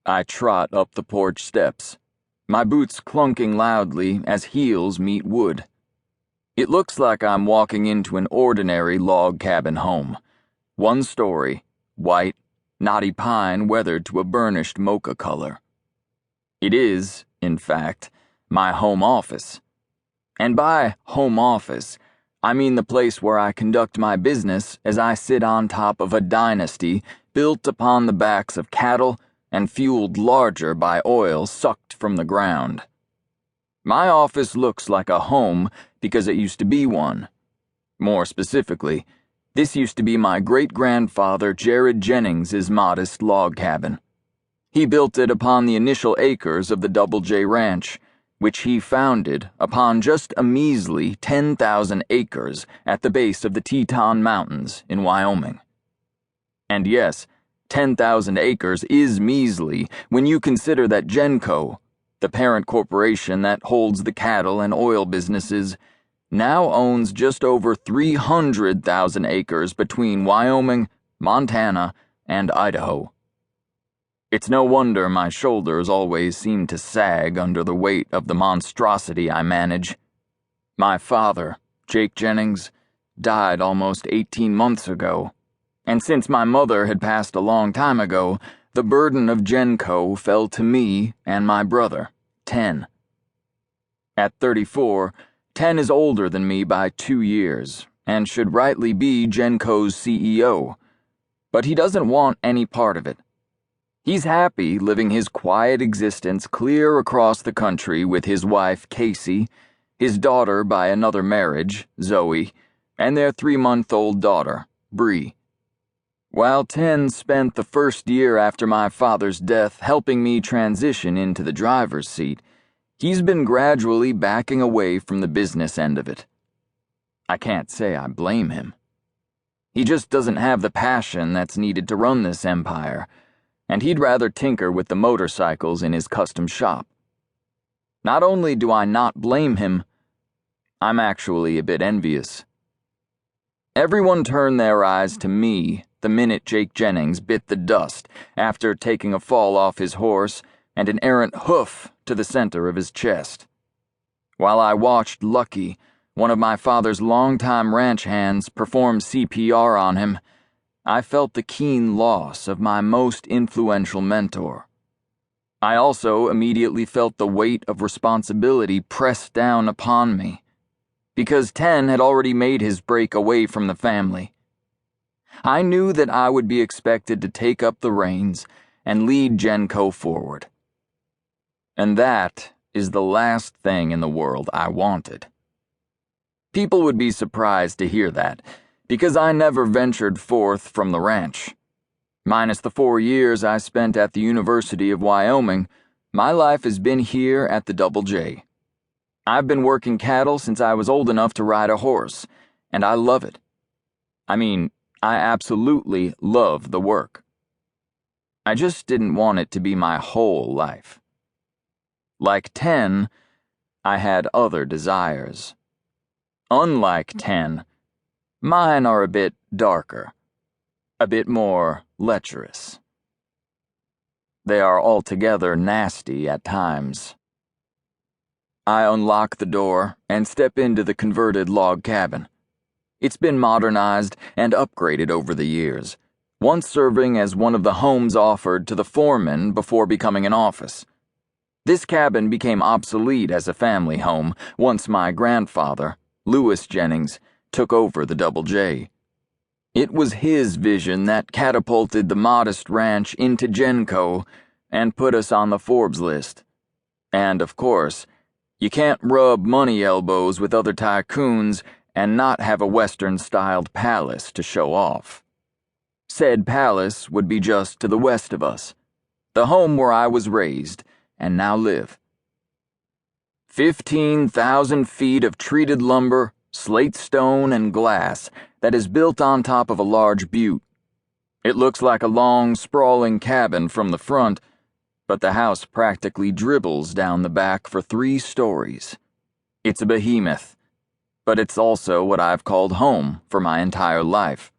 I trot up the porch steps, my boots clunking loudly as heels meet wood. It looks like I'm walking into an ordinary log cabin home. One story, white, knotty pine weathered to a burnished mocha color. It is, in fact, my home office. And by home office, I mean the place where I conduct my business as I sit on top of a dynasty built upon the backs of cattle and fueled larger by oil sucked from the ground. My office looks like a home because it used to be one. More specifically, this used to be my great-grandfather Jared Jennings' modest log cabin. He built it upon the initial acres of the Double J Ranch, which he founded upon just a measly 10,000 acres at the base of the Teton Mountains in Wyoming. And yes, 10,000 acres is measly when you consider that Genco, the parent corporation that holds the cattle and oil businesses, now owns just over 300,000 acres between Wyoming, Montana, and Idaho. It's no wonder my shoulders always seem to sag under the weight of the monstrosity I manage. My father, Jake Jennings, died almost 18 months ago, and since my mother had passed a long time ago, the burden of Genco fell to me and my brother, Ten. At 34, Ten is older than me by 2 years, and should rightly be Genco's CEO, but he doesn't want any part of it. He's happy living his quiet existence clear across the country with his wife, Casey, his daughter by another marriage, Zoe, and their 3-month-old daughter, Bree. While Ten spent the first year after my father's death helping me transition into the driver's seat, he's been gradually backing away from the business end of it. I can't say I blame him. He just doesn't have the passion that's needed to run this empire, and he'd rather tinker with the motorcycles in his custom shop. Not only do I not blame him, I'm actually a bit envious. Everyone turned their eyes to me the minute Jake Jennings bit the dust after taking a fall off his horse and an errant hoof to the center of his chest. While I watched Lucky, one of my father's longtime ranch hands, perform CPR on him, I felt the keen loss of my most influential mentor. I also immediately felt the weight of responsibility pressed down upon me, because Ten had already made his break away from the family. I knew that I would be expected to take up the reins and lead Genco forward. And that is the last thing in the world I wanted. People would be surprised to hear that, because I never ventured forth from the ranch. Minus the 4 years I spent at the University of Wyoming, my life has been here at the Double J. I've been working cattle since I was old enough to ride a horse, and I love it. I mean, I absolutely love the work. I just didn't want it to be my whole life. Like Ten, I had other desires. Unlike Ten, mine are a bit darker, a bit more lecherous. They are altogether nasty at times. I unlock the door and step into the converted log cabin. It's been modernized and upgraded over the years, once serving as one of the homes offered to the foreman before becoming an office. This cabin became obsolete as a family home once my grandfather, Lewis Jennings, took over the Double J. It was his vision that catapulted the modest ranch into Genco and put us on the Forbes list. And, of course, you can't rub money elbows with other tycoons and not have a Western-styled palace to show off. Said palace would be just to the west of us, the home where I was raised and now live. 15,000 feet of treated lumber, slate stone, and glass that is built on top of a large butte. It looks like a long, sprawling cabin from the front, but the house practically dribbles down the back for 3 stories. It's a behemoth, but it's also what I've called home for my entire life.